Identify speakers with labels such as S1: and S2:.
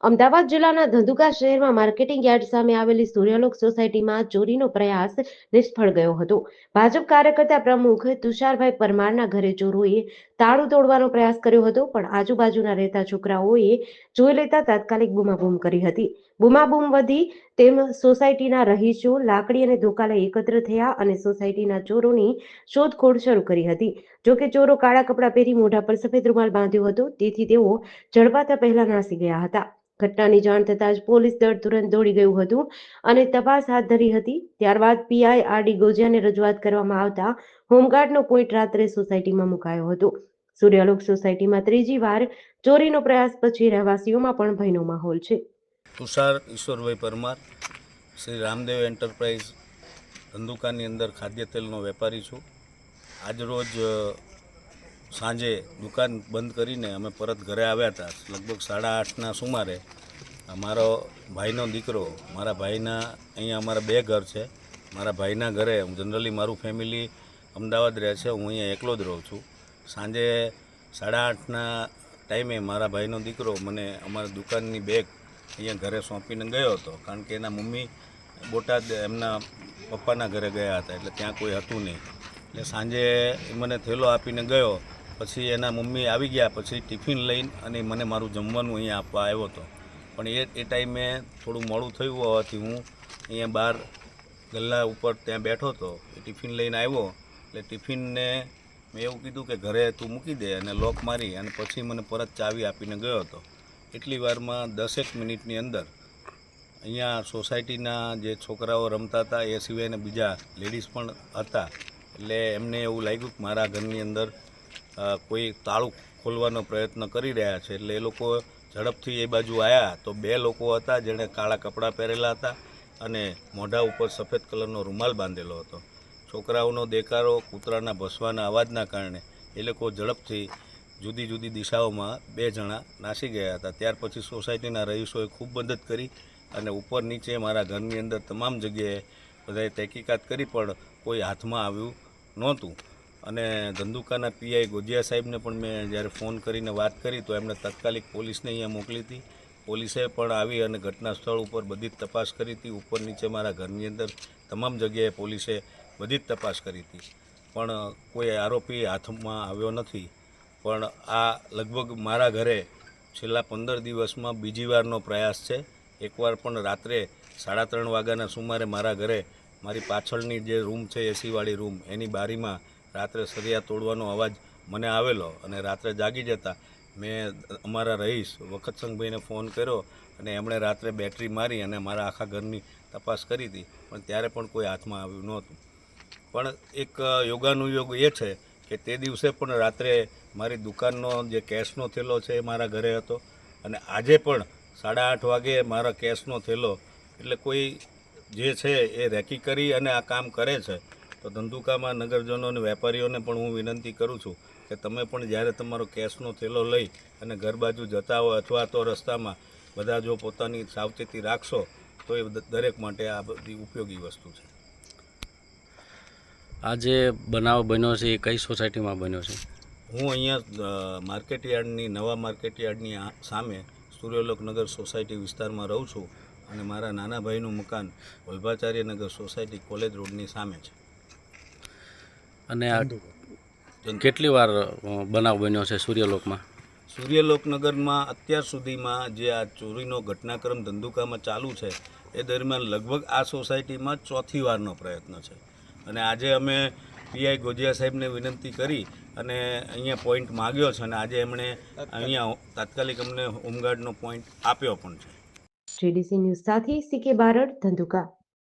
S1: અમદાવાદ જિલ્લાના ધંધુકા શહેરમાં marketing yard સામે આવેલી સૂર્યલોક સોસાયટીમાં ચોરીનો પ્રયાસ નિષ્ફળ ગયો હતો. ભાજપ કાર્યકર્તા પ્રમુખ તુષારભાઈ પરમારના ઘરે ચોરોએ તાળું તોડવાનો પ્રયાસ કર્યો હતો, પણ આજુબાજુના રહેતા છોકરાઓએ જોઈ લેતા તાત્કાલિક બૂમાબૂમ કરી હતી. બૂમાબૂમ વધી તેમ સોસાયટીના રહીશો લાકડી અને ધોકા લઈ એકત્ર થયા અને સોસાયટીના ચોરોની શોધખોળ શરૂ કરી હતી. જોકે ચોરો કાળા કપડાં પહેરી મોઢા પર સફેદ રૂમાલ બાંધ્યો હતો, તેથી તેઓ ઝડપાતા પહેલા નાસી ગયા હતા. ઘટનાની જાણ થતાં જ પોલીસ દળ તુરંત દોડી ગયું હતું અને તપાસ હાથ ધરી હતી. ત્યારબાદ પીઆઈ આરડી ગોજિયાને રજૂઆત કરવામાં આવતા હોમગાર્ડનો પોઈન્ટ રાત્રે સોસાયટીમાં મુકાયો હતો. સૂર્યલોક સોસાયટીમાં ત્રીજી વાર ચોરીનો પ્રયાસ પછી રહેવાસીઓમાં પણ ભયનો માહોલ છે.
S2: તુષાર ઈશ્વરભાઈ પરમાર, શ્રી રામદેવ એન્ટરપ્રાઇઝ ધંધુકાની અંદર ખાદ્ય તેલનો વેપારી છું. આજરોજ સાંજે દુકાન બંધ કરીને અમે પરત ઘરે આવ્યા હતા. લગભગ 8:30ના સુમારે મારો ભાઈનો દીકરો, મારા ભાઈના અહીંયા અમારા 2 ઘર છે. મારા ભાઈના ઘરે જનરલી મારું ફેમિલી અમદાવાદ રહે છે, હું અહીંયા એકલો જ રહું છું. સાંજે 8:30ના ટાઈમે મારા ભાઈનો દીકરો મને અમારી દુકાનની બેગ અહીંયા ઘરે સોંપીને ગયો હતો, કારણ કે એના મમ્મી બોટાદ એમના પપ્પાના ઘરે ગયા હતા, એટલે ત્યાં કોઈ હતું નહીં. એટલે સાંજે મને થેલો આપીને ગયો. પછી એના મમ્મી આવી ગયા, પછી ટિફિન લઈને અને મને મારું જમવાનું અહીંયા આપવા આવ્યો હતો. પણ એ ટાઈમે થોડું મોડું થયું હોવાથી હું અહીંયા બહાર ગલ્લા ઉપર ત્યાં બેઠો હતો. એ ટિફિન લઈને આવ્યો એટલે ટિફિનને મેં એવું કીધું કે ઘરે તું મૂકી દે અને લોક મારી, અને પછી મને પરત ચાવી આપીને ગયો હતો. એટલી વારમાં 10 મિનિટની અંદર અહીંયા સોસાયટીના જે છોકરાઓ રમતા હતા એ સિવાયના બીજા લેડીઝ પણ હતા. એટલે એમને એવું લાગ્યું કે મારા ઘરની અંદર કોઈ તાળું ખોલવાનો પ્રયત્ન કરી રહ્યા છે. એટલે એ લોકો ઝડપથી એ બાજુ આવ્યા તો 2 લોકો હતા જેણે કાળા કપડાં પહેરેલા હતા અને મોઢા ઉપર સફેદ કલરનો રૂમાલ બાંધેલો હતો. છોકરાઓનો દેકારો, કૂતરાના ભસવાના અવાજના કારણે એ લોકો ઝડપથી જુદી જુદી દિશાઓમાં 2 જણા નાસી ગયા હતા. ત્યાર પછી સોસાયટીના રહીશોએ ખૂબ મદદ કરી અને ઉપર નીચે મારા ઘરની અંદર તમામ જગ્યાએ બધાએ તહેકીકાત કરી, પણ કોઈ હાથમાં આવ્યું નહોતું. અને ધંધુકાના પીઆઈ ગોજિયા સાહેબને પણ મેં જ્યારે ફોન કરીને વાત કરી તો એમણે તાત્કાલિક પોલીસને અહીંયા મોકલી હતી. પોલીસે પણ આવી અને ઘટના સ્થળ ઉપર બધી જ તપાસ કરી હતી. ઉપર નીચે મારા ઘરની અંદર તમામ જગ્યાએ પોલીસે બધી જ તપાસ કરી હતી, પણ કોઈ આરોપી હાથમાં આવ્યો નથી. પણ આ લગભગ મારા ઘરે છેલ્લા 15 દિવસમાં બીજી વારનો પ્રયાસ છે. એકવાર પણ રાત્રે 3:30 વાગ્યાના સુમારે મારા ઘરે મારી પાછળની જે રૂમ છે એસીવાળી રૂમ, એની બારીમાં રાત્રે સળિયા તોડવાનો અવાજ મને આવેલો અને રાત્રે જાગી જતા મેં અમારા રહીશ વખતસંગભાઈને ફોન કર્યો અને એમણે રાત્રે બેટરી મારી અને મારા આખા ઘરની તપાસ કરી હતી, પણ ત્યારે પણ કોઈ હાથમાં આવ્યું નહોતું. પણ એક યોગાનુયોગ એ છે કે તે દિવસે પણ રાત્રે મારી દુકાનનો જે કેશનો થેલો છે એ મારા ઘરે હતો અને આજે પણ 8:30 વાગે મારા કેશનો થેલો, એટલે કોઈ જે છે એ રેકી કરી અને આ કામ કરે છે. તો ધંધુકામાં નગરજનો અને વેપારીઓને પણ હું વિનંતી કરું છું કે તમે પણ જ્યારે તમારો કેશનો થેલો લઈ અને ઘર બાજુ જતા હો અથવા તો રસ્તામાં બધા જો પોતાની સાવચેતી રાખશો તો એ દરેક માટે આ બધી ઉપયોગી વસ્તુ છે.
S3: આજે બનાવ બન્યો છે એ કઈ સોસાયટીમાં બન્યો છે?
S2: હું અહીંયા માર્કેટયાર્ડની નવા માર્કેટયાર્ડની સામે સૂર્યલોક નગર સોસાયટી વિસ્તારમાં રહું છું અને મારા નાના ભાઈનું મકાન વલ્ભાચાર્ય નગર સોસાયટી કોલેજ રોડની સામે છે.
S3: અને આ કેટલી વાર બનાવ બન્યો છે સૂર્યલોકમાં?
S2: સૂર્યલોક નગરમાં અત્યાર સુધીમાં જે આ ચોરીનો ઘટનાક્રમ ધંધુકામાં ચાલુ છે એ દરમિયાન લગભગ આ સોસાયટીમાં 4થી વારનો પ્રયત્ન છે. અને આજે અમે પીઆઈ ગોજિયા સાહેબને વિનંતી કરી અને અહીંયા પોઈન્ટ માગ્યો છે અને આજે એમણે અહીંયા તાત્કાલિક અમને હોમગાર્ડનો પોઈન્ટ આપ્યો પણ છે.
S1: GDC ન્યૂઝ સાથે CK બારડ, ધંધુકા.